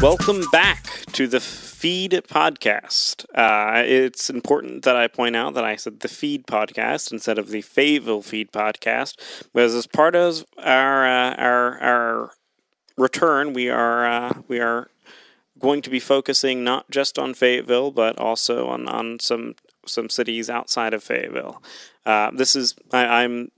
Welcome back to the Feed Podcast. It's important that I point out that I said the Feed Podcast instead of the Fayetteville Feed Podcast, because as part of our return, we are going to be focusing not just on Fayetteville, but also on some cities outside of Fayetteville. I'm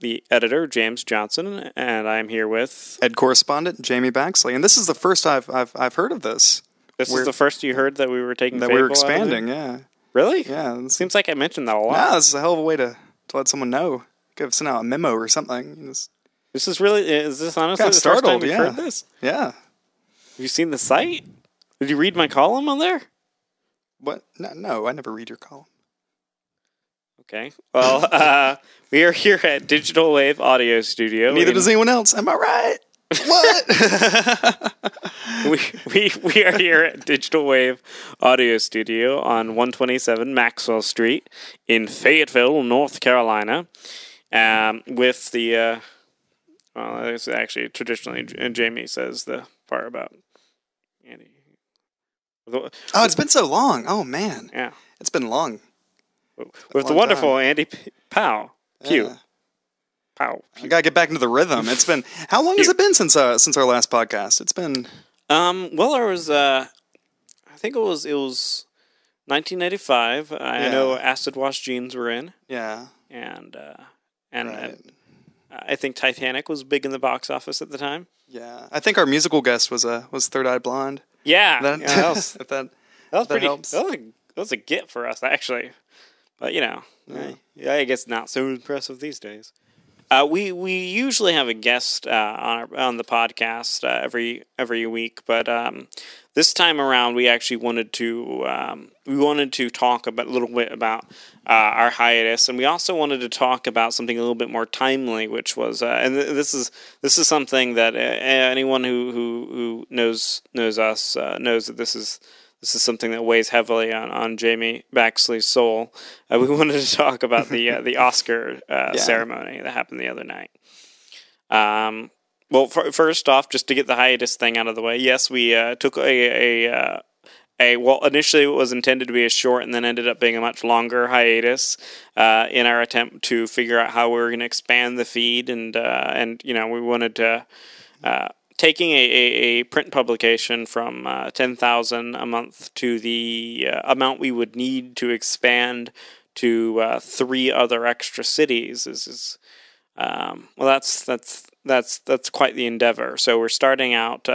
the editor, James Johnson, and I'm here with Ed correspondent Jamie Baxley, and this is the first I've heard of this. This is the first you heard that we were taking that Fayetteville we were expanding. Yeah, really? Yeah. Seems like I mentioned that a lot. Yeah, this is a hell of a way to let someone know. Could have sent out a memo or something. Is this honestly Kind of the startled, first time you've yeah. heard this? Yeah. Have you seen the site? Did you read my column on there? What? No, I never read your column. Okay. Well, we are here at Digital Wave Audio Studio. Neither does anyone else. Am I right? What? we are here at Digital Wave Audio Studio on 127 Maxwell Street in Fayetteville, North Carolina, with the it's actually traditionally, and Jamie says the part about Andy. Oh, it's been so long. Oh man. Yeah. It's been long. With the wonderful Andy Powell. Pew. Yeah. Powell. I gotta get back into the rhythm. It's been how long has it been since our last podcast? It's been well, there was I think it was 1985. I know Acid Wash Jeans were in. Yeah. And Right. I think Titanic was big in the box office at the time. Yeah. I think our musical guest was Third Eye Blind. Yeah. That, that was, if that pretty helps. that was a get for us actually. But I guess not so impressive these days. We usually have a guest on the podcast every week, but this time around we actually wanted to talk a little bit about our hiatus, and we also wanted to talk about something a little bit more timely, which was and this is something that anyone who knows us knows that this is something that weighs heavily on Jamie Baxley's soul. We wanted to talk about the Oscar ceremony that happened the other night. Well, first off, just to get the hiatus thing out of the way, yes, we took well, initially it was intended to be a short and then ended up being a much longer hiatus in our attempt to figure out how we were going to expand the feed, and we wanted to... taking a print publication from 10,000 a month to the amount we would need to expand to 3 other extra cities is that's quite the endeavor. So we're starting out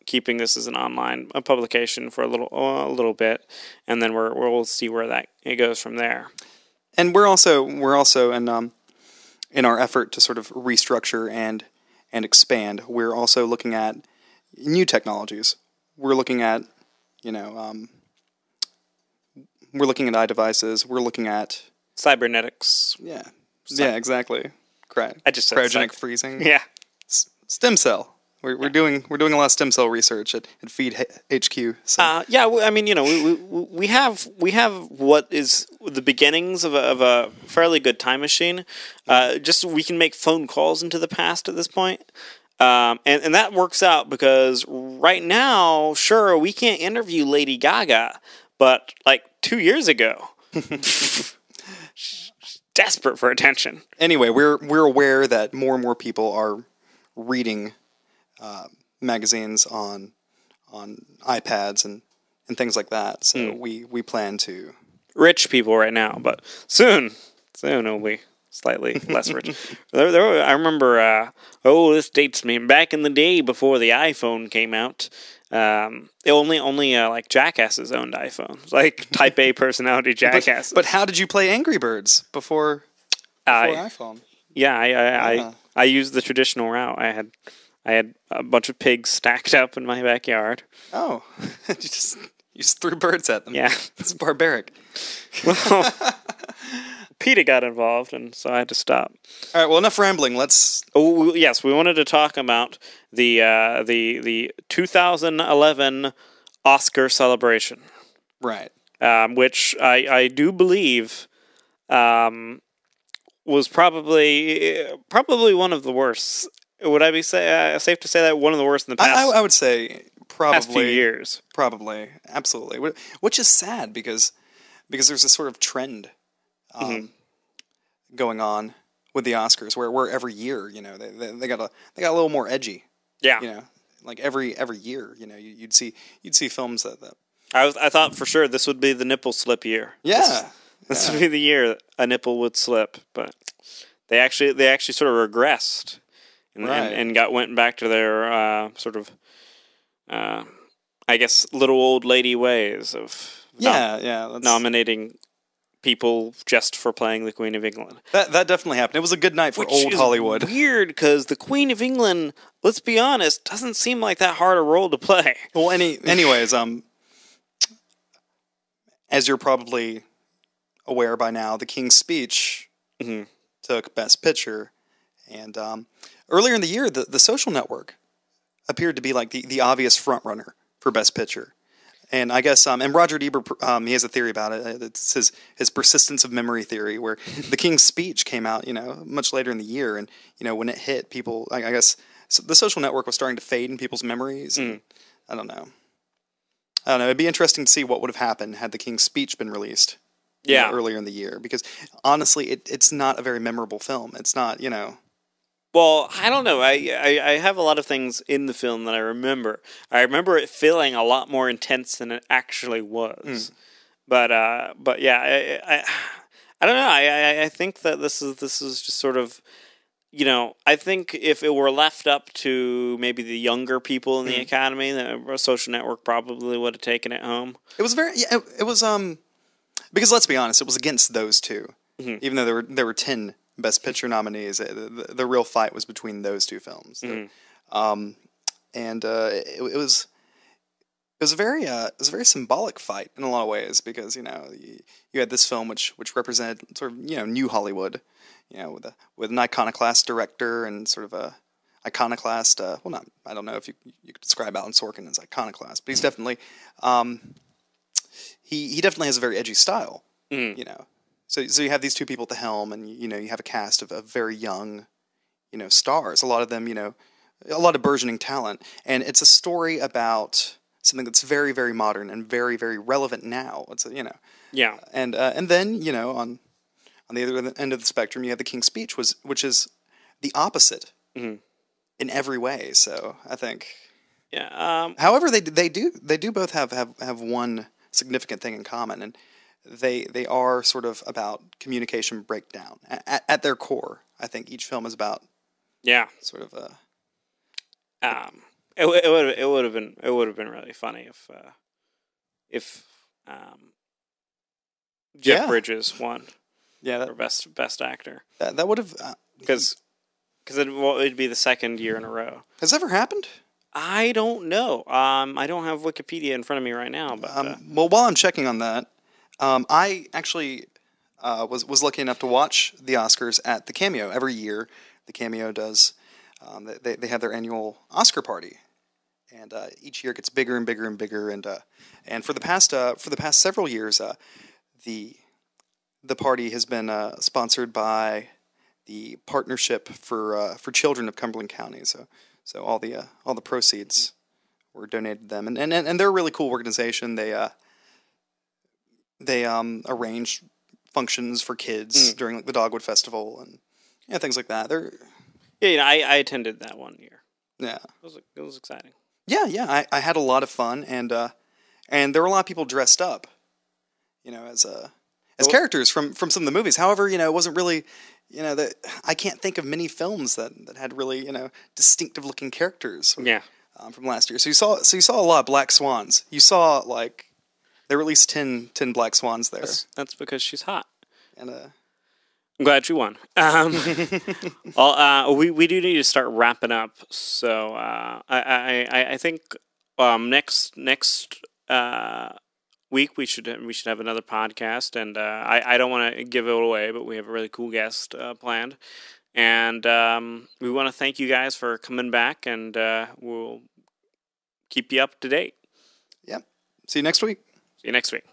keeping this as an online publication for a little bit, and then we'll see where it goes from there. And we're also in our effort to sort of restructure and expand, we're also looking at new technologies. We're looking at, we're looking at iDevices. We're looking at cybernetics. Yeah, yeah, exactly. I just said cryogenic freezing. Yeah, stem cell. We're doing a lot of stem cell research at Feed HQ. So. I mean, we have what is the beginnings of a fairly good time machine. Just we can make phone calls into the past at this point, and that works out because right now, sure, we can't interview Lady Gaga, but like 2 years ago, she's desperate for attention. Anyway, we're aware that more and more people are reading magazines on iPads and things like that. So we plan to rich people right now, but soon it'll be slightly less rich. I remember. This dates me back in the day before the iPhone came out. Only like jackasses owned iPhones, like Type A personality jackasses. But how did you play Angry Birds before iPhone? Yeah, I used the traditional route. I had a bunch of pigs stacked up in my backyard. Oh, you just threw birds at them. Yeah. It's barbaric. Well, PETA got involved, and so I had to stop. All right, well, enough rambling. Let's... Oh, yes, we wanted to talk about the 2011 Oscar celebration. Right. Which I do believe was probably one of the worst. Would I be safe to say that one of the worst in the past? I would say past few probably years. Probably, absolutely. Which is sad because there's this sort of trend going on with the Oscars where every year, you know, they got a little more edgy. Yeah. You know, like every year, you know, you'd see films that I thought for sure this would be the nipple slip year. yeah. This would be the year a nipple would slip, but they actually sort of regressed and Right. and went back to their sort of I guess little old lady ways of nominating people just for playing the Queen of England. That definitely happened. It was a good night for Which old is Hollywood. Weird because the Queen of England, let's be honest, doesn't seem like that hard a role to play. Well, anyways, as you're probably aware by now, The King's Speech took Best Picture, and earlier in the year, the Social Network appeared to be like the obvious front runner for Best Picture, and I guess and Roger Ebert he has a theory about it. It's his persistence of memory theory, where The King's Speech came out, you know, much later in the year, and you know when it hit, people I guess the Social Network was starting to fade in people's memories. And I don't know. It'd be interesting to see what would have happened had The King's Speech been released. Yeah. Earlier in the year, because honestly, it's not a very memorable film. It's not, you know. Well, I don't know. I have a lot of things in the film that I remember. I remember it feeling a lot more intense than it actually was. But yeah, I don't know. I think that this is just sort of, you know, I think if it were left up to maybe the younger people in the Academy, the Social Network probably would have taken it home. It was it was because let's be honest, it was against those two. Even though there were 10 Best Picture nominees, the real fight was between those two films. It was a very symbolic fight in a lot of ways, because you know you had this film which represented sort of, you know, new Hollywood, you know, with an iconoclast director and sort of a iconoclast. I don't know if you could describe Alan Sorkin as iconoclast, but he's definitely he definitely has a very edgy style, you know. So you have these two people at the helm, and you know you have a cast of very young, you know, stars. A lot of them, you know, a lot of burgeoning talent, and it's a story about something that's very, very modern and very, very relevant now. It's you know, Yeah. and then, you know, on the other end of the spectrum, you have The King's Speech, which is the opposite in every way. So I think, Yeah. however, they do both have one significant thing in common, and they are sort of about communication breakdown at their core. I think each film is about Yeah. sort of a It would have been really funny if Jeff Yeah. Bridges won yeah for best actor, that would have because it'd be the second year in a row. has ever happened. I don't know. I don't have Wikipedia in front of me right now, but Well, while I'm checking on that, I actually was lucky enough to watch the Oscars at the Cameo every year. The Cameo does they have their annual Oscar party, and each year it gets bigger and bigger and bigger. And for the past several years, the party has been sponsored by the Partnership for Children of Cumberland County. So all the proceeds were donated to them, and they're a really cool organization. They arrange functions for kids during like the Dogwood Festival and things like that. yeah, you know, I attended that one year. Yeah, It was exciting. yeah. I had a lot of fun, and there were a lot of people dressed up, you know, as characters from some of the movies. However, you know, it wasn't really, you know, I can't think of many films that had really, you know, distinctive looking characters. Yeah. From last year. So you saw a lot of black swans. You saw like there were at least 10 black swans there. That's because she's hot. And I'm glad you won. We do need to start wrapping up. So I think next week we should have another podcast, and I don't want to give it away, but we have a really cool guest planned, and we want to thank you guys for coming back, and we'll keep you up to date. Yep. See you next week. See you next week.